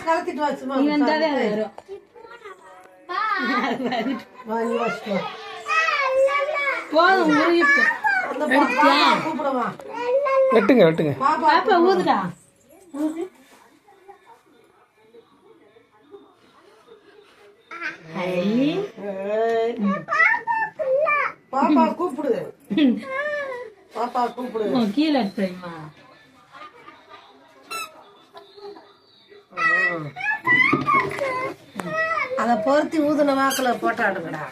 கலத்திட்டு வா சும்மா. நீ வந்தாலே அது வரும். வாங்கி வச்சுக்கோ. போதும் ஊறிப்போ. கூப்பிடுவா. வெட்டுங்க வெட்டுங்க. பாப்பா ஊதுடா. ஊது. பாப்பா கூப்பிடு. பாப்பா கூப்பிடு. கீழே எடுத்துமா. அத பொருத்தி ஊதுன வாக்குல போட்டாடுங்கடா.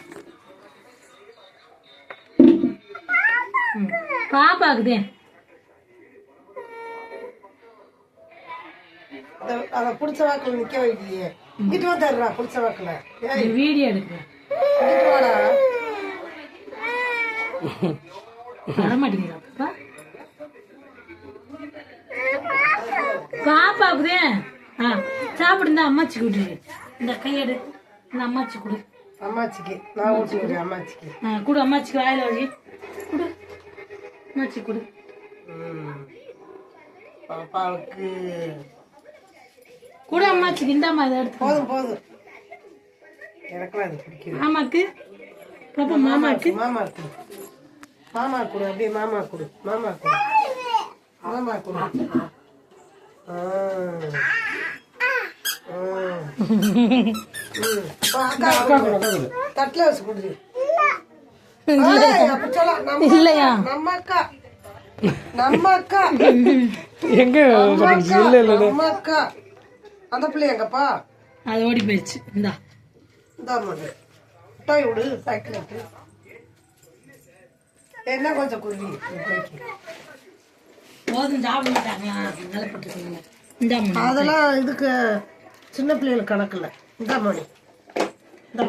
பாப்பாக்குதே அத புடிச்ச வாக்குல நிக்க வைக்கலையே. இங்கிட்டு வந்துடுறா புடிச்ச வாக்குல. வீடியோ எடுக்கிறேன். இங்கிட்டு வாடா. வரமாட்டீங்களா பாப்பா? பாப்பாக்குதே. சாப்பிடுந்தா அம்மாச்சி விட்டு. இந்த கையெடு. இந்த அம்மாச்சி கொடு. அம்மாச்சிக்கு நான் ஊட்டிக்கிறேன். அம்மாச்சிக்கு கொடு. அம்மாச்சிக்கு வாயில வழி கொடு. அம்மாச்சி கொடு. பாப்பாவுக்கு கொடு. அம்மாச்சிக்கு இந்தாம்மா இதை எடுத்து. போதும் போதும். எனக்குலாம் அது பிடிக்கும். மாமாக்கு பாப்பா மாமாக்கு. மாமா கொடு. மாமா கொடு. அப்படியே மாமா கொடு. மாமா கொடு. மாமா கொடு. தட்டுல வச்சு குடுது. இல்லையா நம்ம அக்கா நம்ம அக்கா எங்க நம்ம அக்கா அந்த பிள்ளை எங்கப்பா? அது ஓடி போயிடுச்சு. இந்தா இந்தா மண்ணு மிட்டாய் விடு. சைக்கிள் என்ன கொஞ்சம் குருவி போதும். சாப்பிட மாட்டாங்களா? அதெல்லாம் இதுக்கு சின்ன பிள்ளைகளுக்கு கணக்கு இல்லை. இந்த மணி இந்த